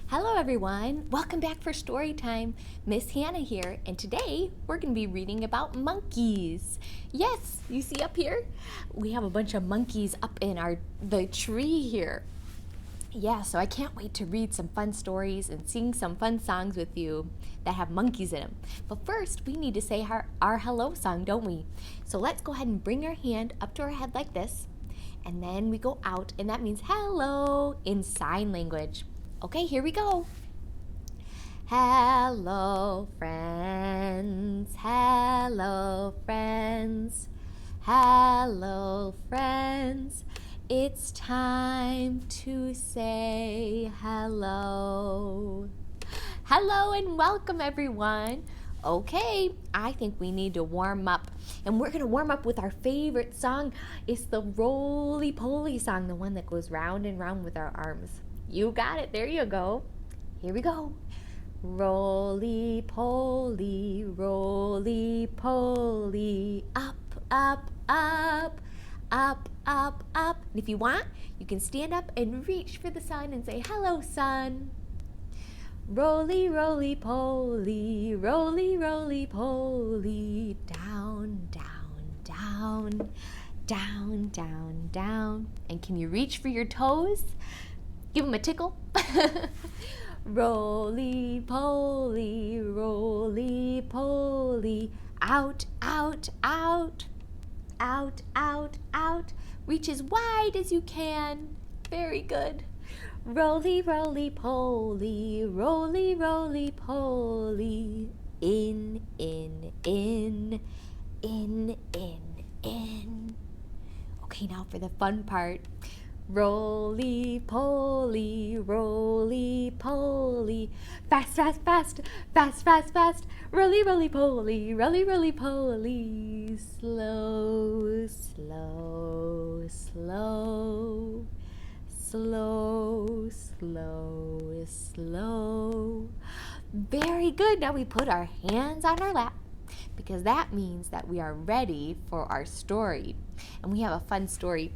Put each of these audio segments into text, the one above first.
Hello everyone, welcome back for Storytime. Miss Hannah here, and today we're going to be reading about monkeys. Yes, you see up here, we have a bunch of monkeys up in the tree here. Yeah, so I can't wait to read some fun stories and sing some fun songs with you that have monkeys in them. But first, we need to say our hello song, don't we? So let's go ahead and bring our hand up to our head like this, and then we go out, and that means hello in sign language. Okay, here we go. Hello, friends. Hello, friends. Hello, friends. It's time to say hello. Hello and welcome, everyone. Okay, I think we need to warm up. And we're going to warm up with our favorite song. It's the roly-poly song, the one that goes round and round with our arms. You got it. There you go. Here we go. Roly-poly, roly-poly, up, up, up, up, up, up. And if you want, you can stand up and reach for the sun and say, hello, sun. Roly, roly-poly, roly, roly-poly, down, down, down, down, down, down. And can you reach for your toes? Give them a tickle. Roly-poly, roly-poly, out, out, out, out, out, out. Reach as wide as you can. Very good. Roly, roly-poly, roly, roly-poly, in, in, in, in, in, in. Okay, now for the fun part. Roly-poly, roly-poly, fast, fast, fast, fast, fast, fast, roly-roly-poly, roly-roly-poly, slow, slow, slow, slow, slow, slow. Very good. Now we put our hands on our lap because that means that we are ready for our story. And we have a fun story.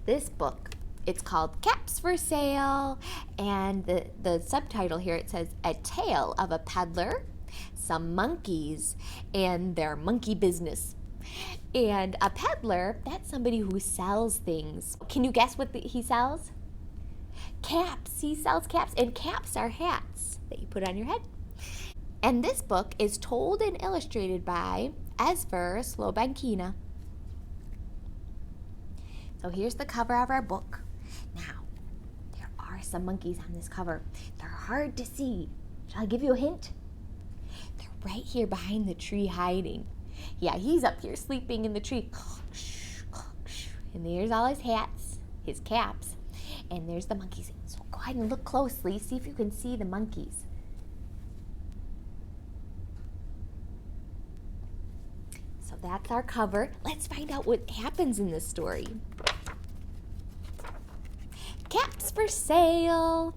This book, it's called Caps for Sale, and the subtitle here, it says, A Tale of a Peddler, Some Monkeys, and Their Monkey Business. And a peddler, that's somebody who sells things. Can you guess what he sells? Caps. He sells caps, and caps are hats that you put on your head. And this book is told and illustrated by Esphyr, Slobodkina. So here's the cover of our book. Now, there are some monkeys on this cover. They're hard to see. Shall I give you a hint? They're right here behind the tree hiding. Yeah, he's up here sleeping in the tree. And there's all his hats, his caps, and there's the monkeys. So go ahead and look closely, see if you can see the monkeys. So that's our cover. Let's find out what happens in this story. Caps for sale.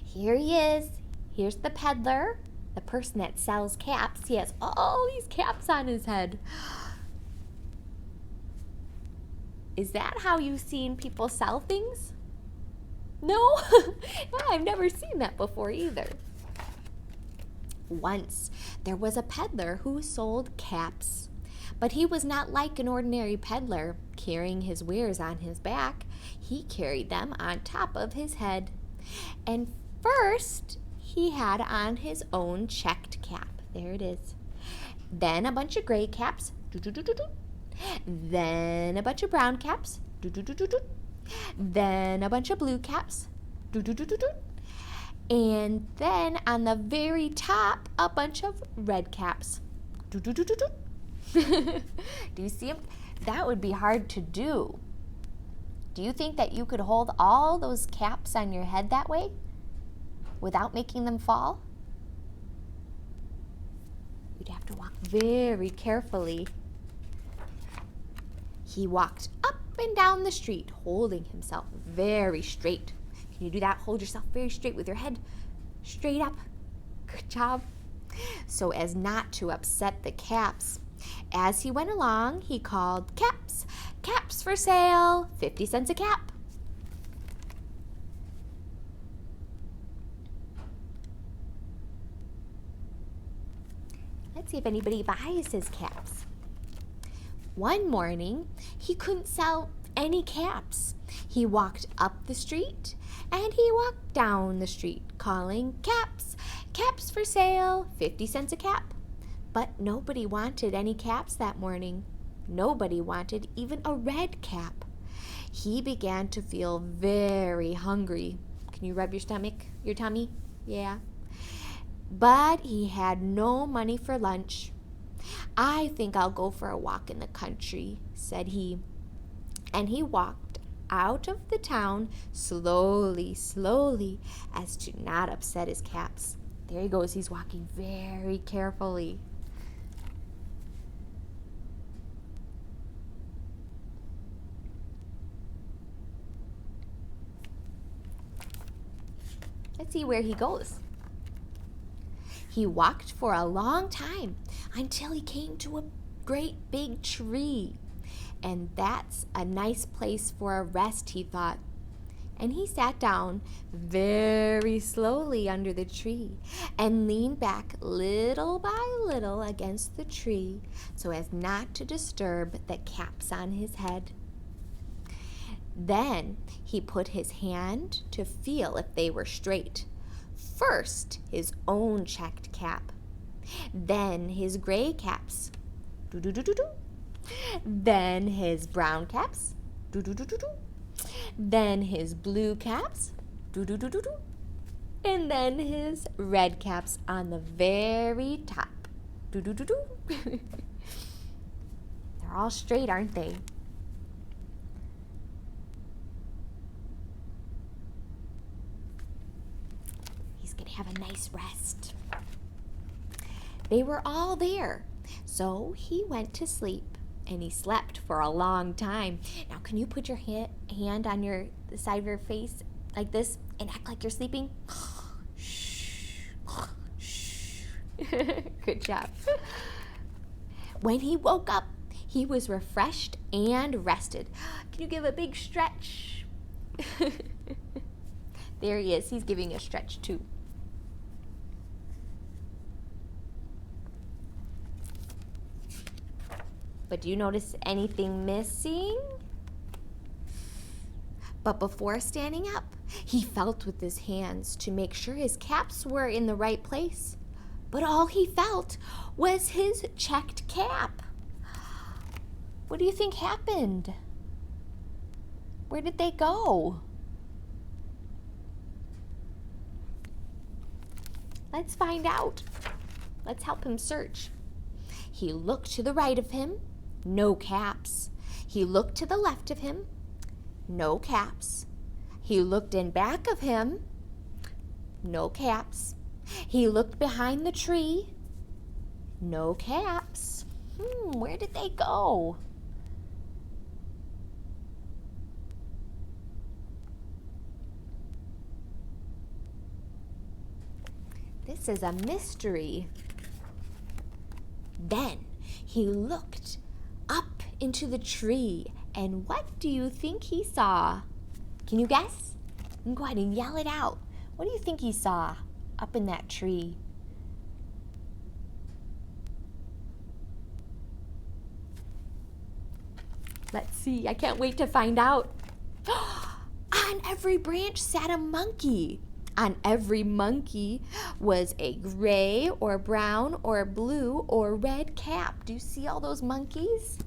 Here he is. Here's the peddler, the person that sells caps. He has all these caps on his head. Is that how you've seen people sell things? No? I've never seen that before either. Once, there was a peddler who sold caps. But he was not like an ordinary peddler, carrying his wares on his back. He carried them on top of his head. And first, he had on his own checked cap. There it is. Then a bunch of gray caps. Then a bunch of brown caps. Then a bunch of blue caps. And then on the very top, a bunch of red caps. Do you see them? That would be hard to do. Do you think that you could hold all those caps on your head that way without making them fall? You'd have to walk very carefully. He walked up and down the street, holding himself very straight. Can you do that? Hold yourself very straight with your head straight up. Good job. So as not to upset the caps, as he went along, he called, caps, caps for sale, 50 cents a cap. Let's see if anybody buys his caps. One morning, he couldn't sell any caps. He walked up the street and he walked down the street calling, "Caps, caps for sale, 50 cents a cap." But nobody wanted any caps that morning. Nobody wanted even a red cap. He began to feel very hungry. Can you rub your stomach, your tummy? Yeah. But he had no money for lunch. "I think I'll go for a walk in the country," said he. And he walked out of the town slowly, slowly, as to not upset his caps. There he goes. He's walking very carefully. Let's see where he goes. He walked for a long time until he came to a great big tree. And that's a nice place for a rest, he thought. And he sat down very slowly under the tree and leaned back little by little against the tree so as not to disturb the caps on his head. Then he put his hand to feel if they were straight. First, his own checked cap. Then his gray caps. Do-do-do-do-do. Then his brown caps. Do-do-do-do-do. Then his blue caps. Do-do-do-do-do. And then his red caps on the very top. Do-do-do-do. They're all straight, aren't they? Have a nice rest. They were all there, so he went to sleep, and he slept for a long time. Now, can you put your hand on the side of your face like this and act like you're sleeping? Shh. Shh. Good job. When he woke up, he was refreshed and rested. Can you give a big stretch? There he is. He's giving a stretch too. But do you notice anything missing? But before standing up, he felt with his hands to make sure his caps were in the right place. But all he felt was his checked cap. What do you think happened? Where did they go? Let's find out. Let's help him search. He looked to the right of him. No caps. He looked to the left of him. No caps. He looked in back of him. No caps. He looked behind the tree. No caps. Where did they go? This is a mystery. Then he looked up into the tree, and what do you think he saw? Can you guess? You can go ahead and yell it out. What do you think he saw up in that tree? Let's see. I can't wait to find out. On every branch sat a monkey. On every monkey was a gray or brown or blue or red cap. Do you see all those monkeys?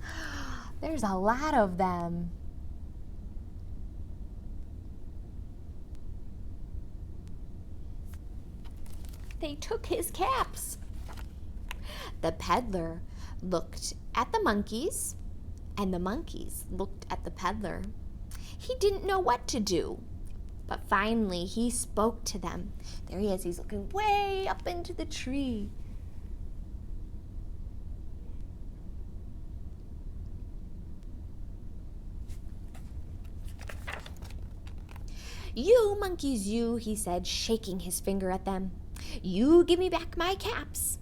There's a lot of them. They took his caps. The peddler looked at the monkeys, and the monkeys looked at the peddler. He didn't know what to do. But finally, he spoke to them. There he is. He's looking way up into the tree. "You monkeys, you," he said, shaking his finger at them. "You give me back my caps."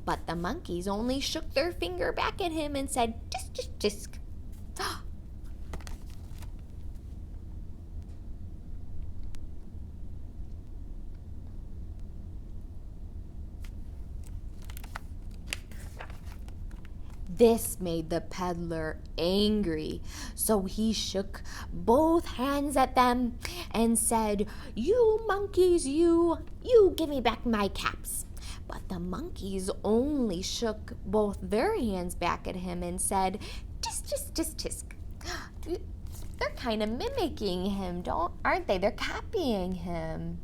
But the monkeys only shook their finger back at him and said, "Tisk, tisk, tisk." This made the peddler angry, so he shook both hands at them and said, "You monkeys, you give me back my caps." But the monkeys only shook both their hands back at him and said, "Tisk, tisk, tisk, tisk." They're kind of mimicking him, aren't they? They're copying him.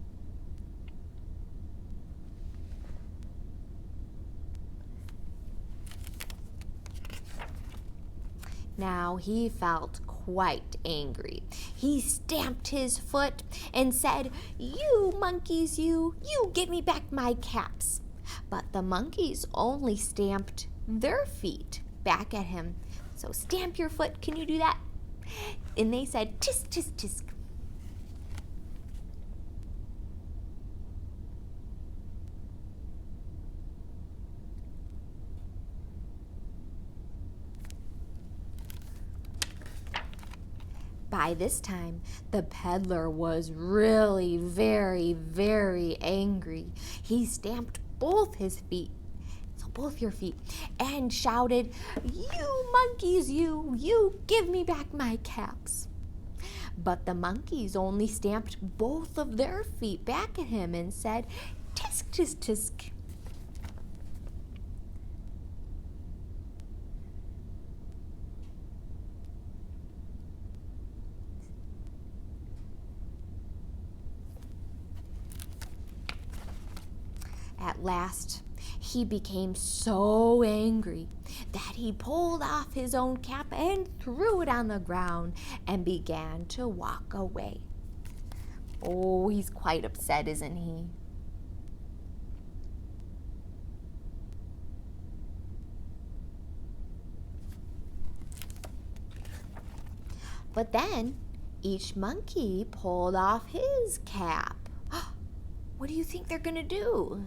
Now he felt quite angry. He stamped his foot and said, "You monkeys, you give me back my caps." But the monkeys only stamped their feet back at him. So stamp your foot, can you do that? And they said, "Tisk, tisk, tisk." By this time, the peddler was really very, very angry. He stamped both his feet, so both your feet, and shouted, "You monkeys, you give me back my caps." But the monkeys only stamped both of their feet back at him and said, "Tisk, tisk, tisk." At last, he became so angry that he pulled off his own cap and threw it on the ground and began to walk away. Oh, he's quite upset, isn't he? But then each monkey pulled off his cap. What do you think they're going to do?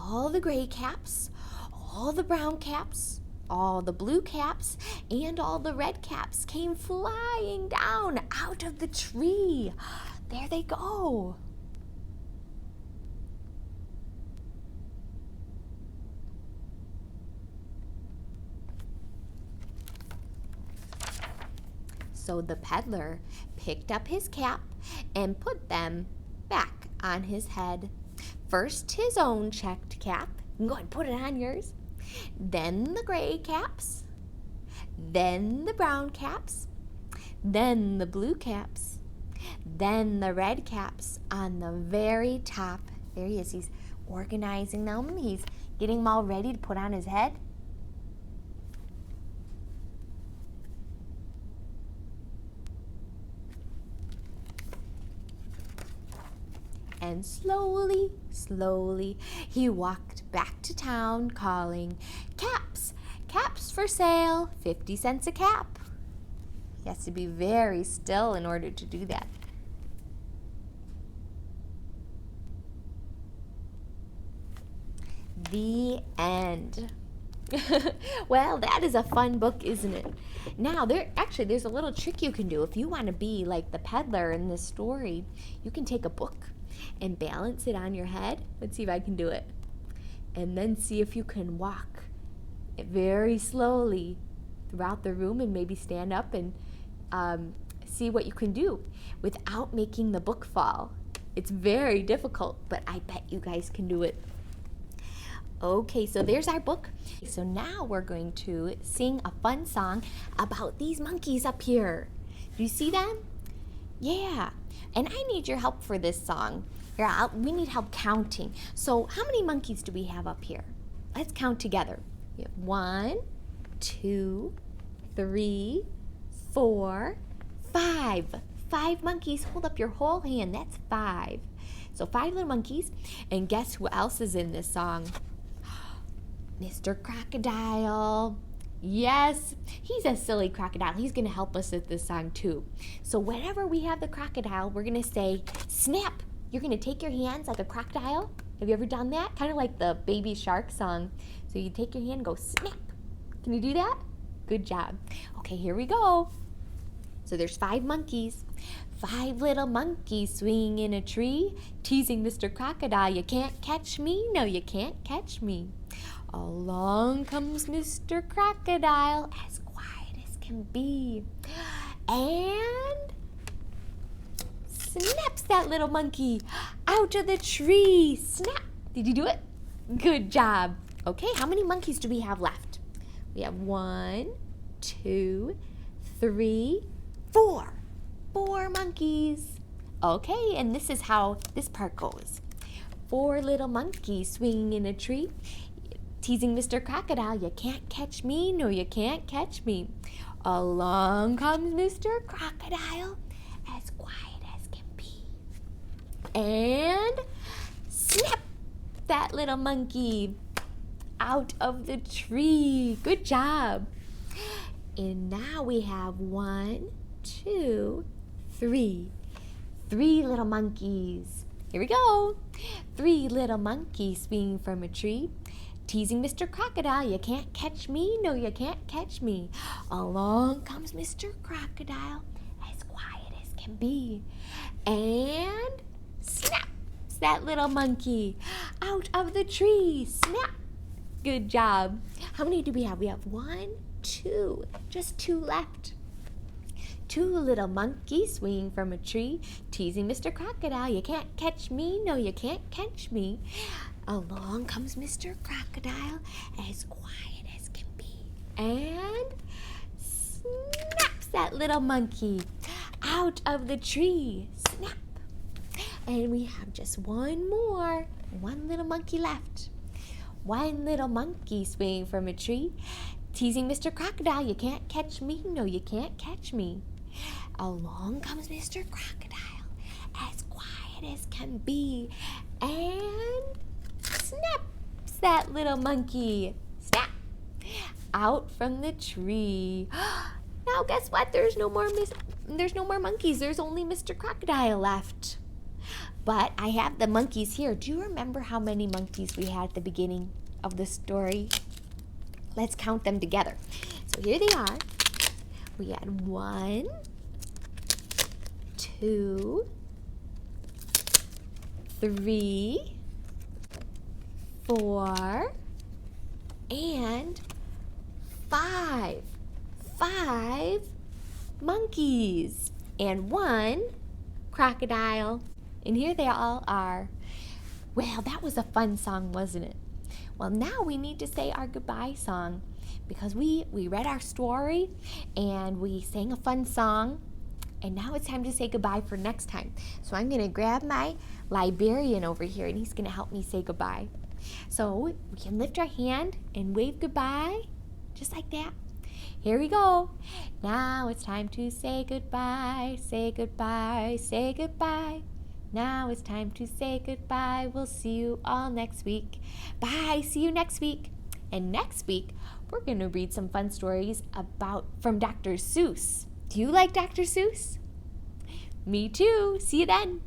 All the gray caps, all the brown caps, all the blue caps, and all the red caps came flying down out of the tree. There they go. So the peddler picked up his cap and put them back on his head. First his own checked cap. Go ahead and put it on yours. Then the gray caps. Then the brown caps. Then the blue caps. Then the red caps on the very top. There he is. He's organizing them. He's getting them all ready to put on his head. And slowly, slowly, he walked back to town calling, "Caps, caps for sale, 50 cents a cap." He has to be very still in order to do that. The end. Well, that is a fun book, isn't it? Now, there's a little trick you can do. If you want to be like the peddler in this story, you can take a book and balance it on your head. Let's see if I can do it. And then see if you can walk very slowly throughout the room and maybe stand up and see what you can do without making the book fall. It's very difficult, but I bet you guys can do it. Okay, so there's our book. So now we're going to sing a fun song about these monkeys up here. Do you see them? Yeah, and I need your help for this song. Here, we need help counting. So how many monkeys do we have up here? Let's count together. We have 1, 2, 3, 4, 5. 5 monkeys. Hold up your whole hand. That's 5. So 5 little monkeys. And guess who else is in this song? Mr. Crocodile. Yes, he's a silly crocodile. He's going to help us with this song too. So whenever we have the crocodile, we're going to say, "Snap." You're going to take your hands like a crocodile. Have you ever done that? Kind of like the Baby Shark song. So you take your hand and go, "Snap." Can you do that? Good job. Okay, here we go. So there's 5 monkeys. 5 little monkeys swinging in a tree, teasing Mr. Crocodile, you can't catch me, no you can't catch me. Along comes Mr. Crocodile, as quiet as can be, and snaps that little monkey out of the tree. Snap! Did you do it? Good job. Okay, how many monkeys do we have left? We have 1, 2, 3, 4. 4 monkeys. Okay, and this is how this part goes. 4 little monkeys swinging in a tree, teasing Mr. Crocodile, you can't catch me, no you can't catch me. Along comes Mr. Crocodile, as quiet as can be. And snap that little monkey out of the tree. Good job. And now we have 1, 2, 3. 3 little monkeys. Here we go. 3 little monkeys swinging from a tree, teasing Mr. Crocodile, you can't catch me, no you can't catch me. Along comes Mr. Crocodile, as quiet as can be, and snaps that little monkey out of the tree. Snap. Good job. How many do we have? We have 1, 2, just 2 left. 2 little monkeys swinging from a tree, teasing Mr. Crocodile, you can't catch me, no you can't catch me. Along comes Mr. Crocodile, as quiet as can be, and snaps that little monkey out of the tree. Snap. And we have just 1 more. 1 little monkey left. 1 little monkey swinging from a tree, teasing Mr. Crocodile, you can't catch me, no you can't catch me. Along comes Mr. Crocodile, as quiet as can be, and snaps that little monkey, snap, out from the tree. Now guess what? There's no more monkeys. There's only Mr. Crocodile left. But I have the monkeys here. Do you remember how many monkeys we had at the beginning of the story? Let's count them together. So here they are. We had 1, 2, 3, 4, and 5. 5 monkeys and 1 crocodile. And here they all are. Well, that was a fun song, wasn't it? Well, now we need to say our goodbye song, because we read our story and we sang a fun song, and now it's time to say goodbye for next time. So I'm going to grab my librarian over here, and he's going to help me say goodbye. So we can lift our hand and wave goodbye, just like that. Here we go. Now it's time to say goodbye, say goodbye, say goodbye. Now it's time to say goodbye. We'll see you all next week. Bye. See you next week. And next week, we're going to read some fun stories from Dr. Seuss. Do you like Dr. Seuss? Me too. See you then.